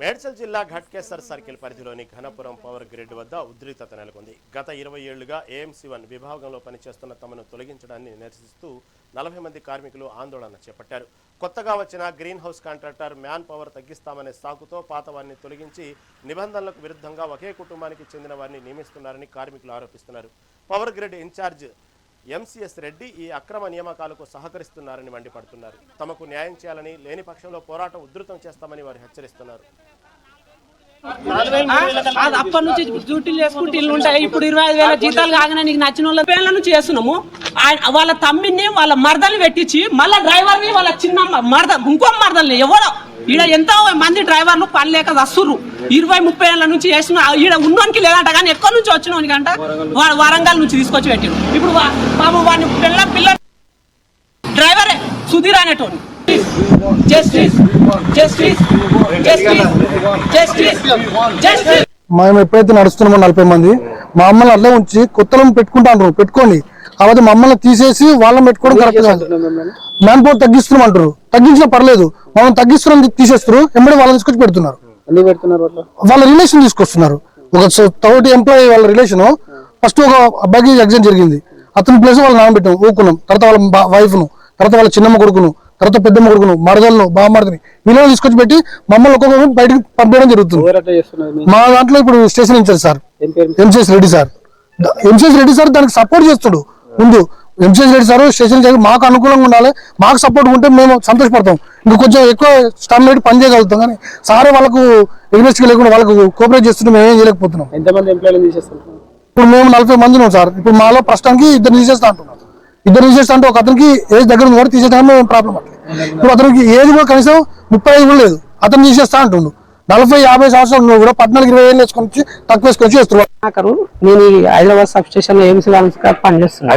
మేడ్చల్ జిల్లా ఘట్కేసర్ సర్కిల్ పరిధిలోని Ghanapuram power grid వద్ద ఉద్రిక్తత నెలకొంది. గత 20 ఏళ్లుగా AMC1 విభాగంలో పనిచేస్తున్న తమను తొలగించడాన్ని నిరసిస్తూ 40 మంది కార్మికులు ఆందోళన చేపట్టారు. కొత్తగా వచ్చిన greenhouse contractor manpower తగ్గిస్తామనే సాకుతో పాత వారిని తొలగించి నిబంధనలకు విరుద్ధంగా ఒకే కుటుంబానికి చెందిన వారిని నియమిస్తున్నారని కార్మికులు ఆరోపిస్తున్నారు. Power grid incharge MCS Reddy ఈ అక్రమ నియామకాలకు సహకరిస్తున్నారని మండిపడుతున్నారు. తమకు న్యాయం చేయాలని, లేని పక్షంలో పోరాటం ఉధృతం చేస్తామని వారు హెచ్చరిస్తున్నారు. అప్పటి నుంచి డ్యూటీలు చేసుకుంటూ ఇల్లు ఉంటాయి. ఇప్పుడు 25,000 జీతాలు కాగానే నీకు నచ్చిన వాళ్ళ పేర్ల నుంచి చేస్తున్నాము. వాళ్ళ తమ్మిని వాళ్ళ మరదల్ని పెట్టించి మళ్ళీ డ్రైవర్ని వాళ్ళ చిన్న ఇంకో మరదల్ని ఎవరో ఈడ ఎంతో మంది డ్రైవర్లు పని లేక వస్తుర్రు. 20-30 ఏళ్ళ నుంచి చేసిన ఈడ ఉన్నోనికి లేదంట, కానీ ఎక్కడి నుంచి వచ్చినోనికి అంట వరంగల్ నుంచి తీసుకొచ్చి పెట్టారు. ఇప్పుడు బాబు వాడిని పిల్ల డ్రైవరే సుధీర్ అనేటోని. మేము ఎప్పుడైతే నడుస్తున్నామో 40 మంది మా అమ్మల్ని అట్లా ఉంచి కొత్తలను పెట్టుకోండి కాబట్టి మమ్మల్ని తీసేసి వాళ్ళని పెట్టుకోవడం కరెక్ట్ కాదు. మ్యాన్ పవర్ తగ్గిస్తున్నాం అంటారు, తగ్గించినా పర్లేదు, మమ్మల్ని తగ్గిస్తున్నాం తీసేస్తారు, ఎంబడి వాళ్ళని తీసుకొచ్చి పెడుతున్నారు. వాళ్ళ రిలేషన్ తీసుకొస్తున్నారు. ఒక తోటి ఎంప్లాయీ వాళ్ళ రిలేషన్ ఫస్ట్ ఒక అబ్బాయికి ఎగ్జామ్ జరిగింది, అతని ప్లేస్ వాళ్ళు నాన్న పెట్టాం ఊకున్నాం. తర్వాత వాళ్ళ వైఫ్ను, తర్వాత వాళ్ళ చిన్నమ్మ కొడుకును, తర్వాత పెద్దమ్మ కొడుకును, మరదలను, బామ్మర్దిని వీళ్ళని తీసుకొచ్చి పెట్టి మమ్మల్ని ఒక్కొక్క బయటకు పంపించడం జరుగుతుంది. మా దాంట్లో ఇప్పుడు station incharge sir MCS Reddy sir. MCS Reddy sir దానికి సపోర్ట్ చేస్తుడు. ముందు MCS Reddy sir station incharge మాకు అనుకూలంగా ఉండాలి, మాకు సపోర్ట్ ఉంటే మేము సంతోషపడతాం, ఇంకా కొంచెం ఎక్కువ స్టాంప్ పెట్టి పని చేయగలుగుతాం. కానీ సారే వాళ్ళకు ఇన్వెస్టిగేట్ లేకుండా వాళ్ళకు కోఆపరేట్ చేస్తుంటే మేమేం చేయలేకపోతున్నాం. ఇప్పుడు మేము 40 మంది ఉన్నాం సార్. ఇప్పుడు మాలో ప్రస్తుతానికి 2 తీసేస్తా అంటున్నాం. 2 తీసేస్తా అంటే ఒక అతనికి ఏజ్ దగ్గర కూడా తీసేయడానికి ప్రాబ్లం అట్లేదు. ఇప్పుడు అతనికి ఏజ్ కూడా కనీసం 35 కూడా లేదు, అతను తీసేస్తా అంటుండు. 40-50 సంవత్సరాలు కూడా 14-20 ఏళ్ళు వేసుకొని తక్కువ వేసుకొచ్చి చేస్తున్నారు. నేను హైదరాబాద్ సబ్ స్టేషన్ లో పనిచేస్తున్నాను.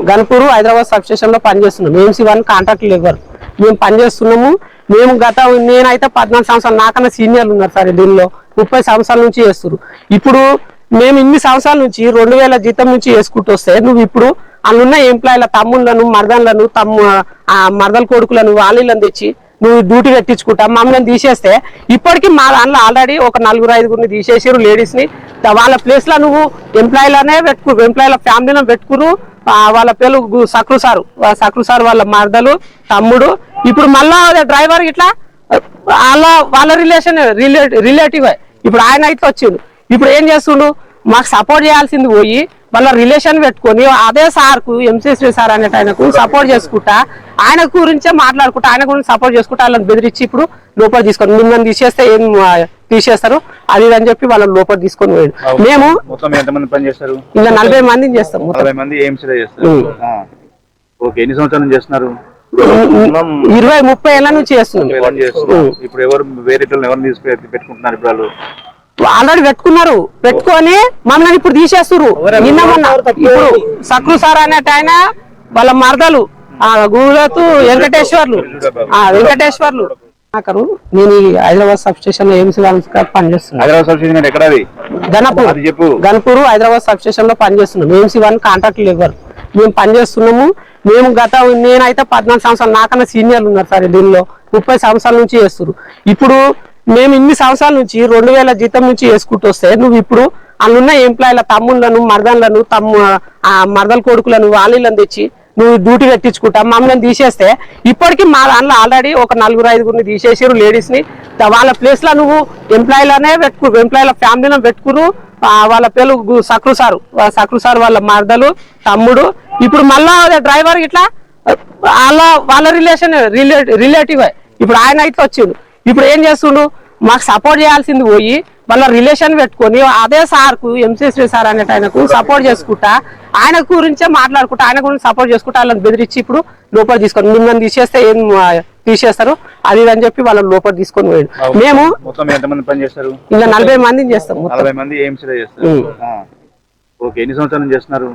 గన్పూర్ హైదరాబాద్ సబ్ స్టేషన్ లో పనిచేస్తున్నాం. AMC1 కాంట్రాక్ట్ లేబర్ మేము పనిచేస్తున్నాము. మేము నేనైతే 14 సంవత్సరాలు, నాకన్నా సీనియర్లు ఉన్నారు సార్ దీనిలో, 30 సంవత్సరాల నుంచి చేస్తున్నారు. ఇప్పుడు మేము ఇన్ని సంవత్సరాల నుంచి 2,000 జీతం నుంచి వేసుకుంటూ వస్తే నువ్వు ఇప్పుడు అందున్న ఎంప్లాయీల తమ్ముళ్ళను, మరదలను, మరదల కొడుకులను, వాళ్ళని తెచ్చి నువ్వు డ్యూటీ పెట్టించుకుంటా మమ్మల్ని తీసేస్తే, ఇప్పటికీ మా దాంట్లో ఆల్రెడీ ఒక 4-5 తీసేసారు లేడీస్ ని. వాళ్ళ ప్లేస్ లో నువ్వు ఎంప్లాయీలనే ఎంప్లాయీల ఫ్యామిలీలో పెట్టుకురు. వాళ్ళ పేరు సక్రు సార్ వాళ్ళ మరదలు, తమ్ముడు. ఇప్పుడు మళ్ళా డ్రైవర్ ఇట్లా వాళ్ళ రిలేటివ్ ఇప్పుడు ఆయన అయితే వచ్చిండు. ఇప్పుడు ఏం చేస్తుండు, మాకు సపోర్ట్ చేయాల్సింది పోయి వాళ్ళ రిలేషన్ పెట్టుకొని అదే సార్కు MCS సార్ అనేట ఆయనకు సపోర్ట్ చేసుకుంటా, ఆయన గురించే మాట్లాడుకుంటా, ఆయన గురించి సపోర్ట్ చేసుకుంటా వాళ్ళని బెదిరించి ఇప్పుడు లోపల తీసుకొని మిమ్మల్ని తీసేస్తే ఏం తీసేస్తారు అది అని చెప్పి వాళ్ళని లోపల తీసుకొని పోయాడు. మేము ఇంకా 40 మందిని చేస్తాం. 20-30 ఏళ్ళ నుంచి చేస్తున్నాం. ఆల్రెడీ పెట్టుకొని మమ్మల్ని ఇప్పుడు తీసేస్తారు. నిన్న మొన్న ఇప్పుడు సక్రు సార్ అనేట ఆయన వాళ్ళ మరదలు గూడతు వెంకటేశ్వర్లు. నేను హైదరాబాద్ సబ్ స్టేషన్ లో AMC1 పనిచేస్తున్నాను. గన్పూర్ హైదరాబాద్ సబ్ స్టేషన్ లో పనిచేస్తున్నాం. AMC1 కాంట్రాక్ట్ లేబర్ మేము పనిచేస్తున్నాము. మేము నేనైతే 14 సంవత్సరాలు, నాకన్నా సీనియర్లు ఉన్నారు సార్ దీనిలో, 30 సంవత్సరాల నుంచి చేస్తున్నారు. ఇప్పుడు మేము ఇన్ని సంవత్సరాల నుంచి 2,000 జీతం నుంచి వేసుకుంటూ వస్తే నువ్వు ఇప్పుడు అందున్న ఎంప్లాయీల తమ్ముళ్ళను, మరదలను, మరదల కొడుకులను, వాళ్ళని తెచ్చి నువ్వు డ్యూటీ పెట్టించుకుంటా మమ్మల్ని తీసేస్తే, ఇప్పటికీ మా దాంట్లో ఆల్రెడీ ఒక 4-5 తీసేసారు లేడీస్ ని. వాళ్ళ ప్లేస్ లో నువ్వు ఎంప్లాయీలనే ఎంప్లాయీల ఫ్యామిలీలో పెట్టుకురు. వాళ్ళ పేరు సక్రు సార్ వాళ్ళ మరదలు, తమ్ముడు. ఇప్పుడు మళ్ళా డ్రైవర్ ఇట్లా వాళ్ళ రిలేటివ్ ఇప్పుడు ఆయన అయితే వచ్చిండు. ఇప్పుడు ఏం చేస్తుండు, మాకు సపోర్ట్ చేయాల్సింది పోయి వాళ్ళ రిలేషన్ పెట్టుకొని అదే సార్కు MCS సార్ అనేట ఆయనకు సపోర్ట్ చేసుకుంటా, ఆయన గురించే మాట్లాడుకుంటా, ఆయన గురించి సపోర్ట్ చేసుకుంటా వాళ్ళని బెదిరించి ఇప్పుడు లోపల తీసుకొని మిమ్మల్ని తీసేస్తే ఏం తీసేస్తారు అది అని చెప్పి వాళ్ళని లోపల తీసుకొని పోయాడు. మేము ఇంకా 40 మందిని చేస్తాం. 40 మంది AMC లో చేస్తారు. ఎన్ని సంవత్సరాలు చేస్తున్నారు?